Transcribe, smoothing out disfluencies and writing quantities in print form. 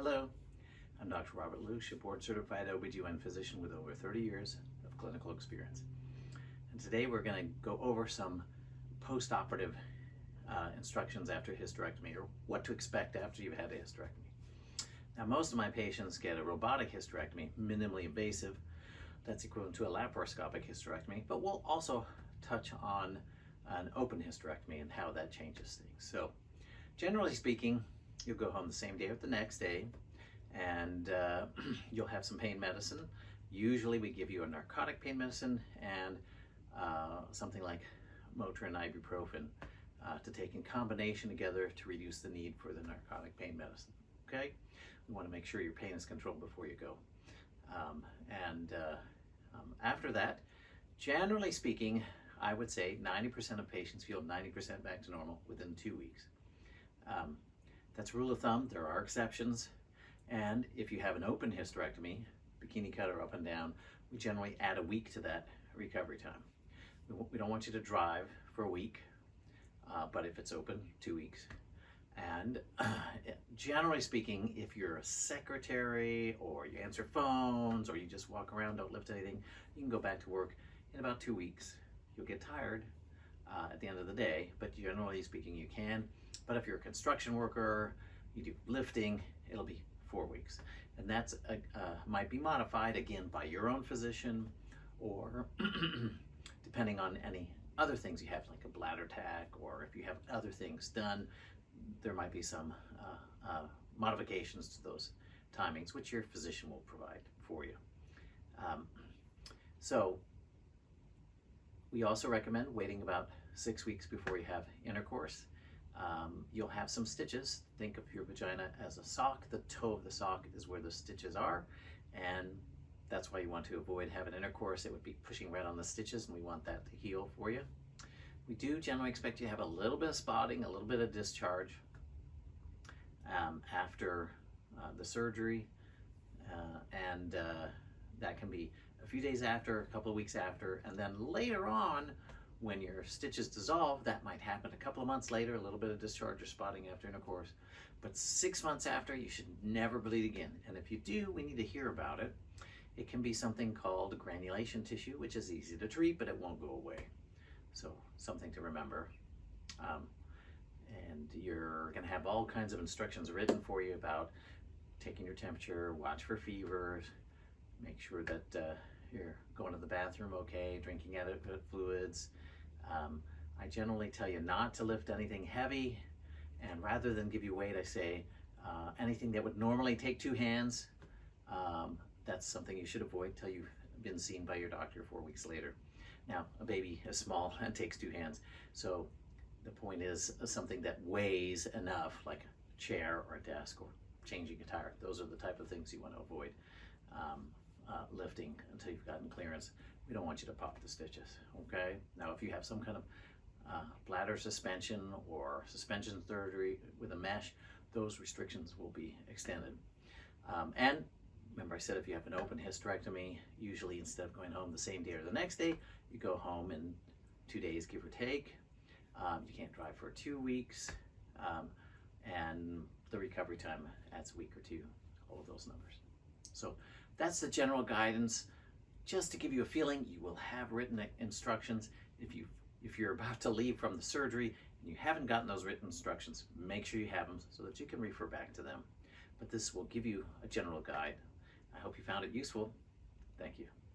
Hello, I'm Dr. Robert Luce, a board-certified OBGYN physician with over 30 years of clinical experience. And today we're going to go over some post-operative instructions after hysterectomy, or what to expect after you've had a hysterectomy. Now, most of my patients get a robotic hysterectomy, minimally invasive. That's equivalent to a laparoscopic hysterectomy, but we'll also touch on an open hysterectomy and how that changes things. So, generally speaking, you'll go home the same day or the next day, and you'll have some pain medicine. Usually we give you a narcotic pain medicine and something like Motrin ibuprofen to take in combination together to reduce the need for the narcotic pain medicine. Okay? We want to make sure your pain is controlled before you go. After that, generally speaking, I would say 90% of patients feel 90% back to normal within 2 weeks. That's rule of thumb. There are exceptions. And if you have an open hysterectomy, bikini cutter up and down, we generally add a week to that recovery time. We don't want you to drive for a week, but if it's open, 2 weeks. And generally speaking, if you're a secretary or you answer phones or you just walk around, don't lift anything, you can go back to work in about 2 weeks. You'll get tired at the end of the day, but generally speaking, you can. But if you're a construction worker, you do lifting, it'll be 4 weeks. And that's might be modified again by your own physician, or depending on any other things you have, like a bladder tack, or if you have other things done, there might be some modifications to those timings, which your physician will provide for you. So we also recommend waiting about 6 weeks before you have intercourse. You'll have some stitches. Think of your vagina as a sock. The toe of the sock is where the stitches are, and that's why you want to avoid having intercourse. It would be pushing right on the stitches, and we want that to heal for you. We do generally expect you to have a little bit of spotting, a little bit of discharge after the surgery, and that can be a few days after, a couple of weeks after, and then later on, when your stitches dissolve, that might happen a couple of months later, a little bit of discharge or spotting after intercourse. But 6 months after, you should never bleed again. And if you do, we need to hear about it. It can be something called granulation tissue, which is easy to treat, but it won't go away. So something to remember. And you're gonna have all kinds of instructions written for you about taking your temperature, watch for fevers, make sure that you're going to the bathroom okay, drinking adequate fluids. I generally tell you not to lift anything heavy, and rather than give you weight, I say anything that would normally take 2 hands, that's something you should avoid till you've been seen by your doctor 4 weeks later. Now, a baby is small and takes 2 hands, so the point is something that weighs enough, like a chair or a desk or changing a tire. Those are the type of things you want to avoid. Lifting until you've gotten clearance. We don't want you to pop the stitches, okay? Now, if you have some kind of bladder suspension or suspension surgery with a mesh, those restrictions will be extended. And remember I said if you have an open hysterectomy, usually instead of going home the same day or the next day, you go home in 2 days, give or take. You can't drive for 2 weeks, and the recovery time adds a week or 2, all of those numbers. So that's the general guidance. Just to give you a feeling, you will have written instructions. If you're about to leave from the surgery and you haven't gotten those written instructions, make sure you have them so that you can refer back to them. But this will give you a general guide. I hope you found it useful. Thank you.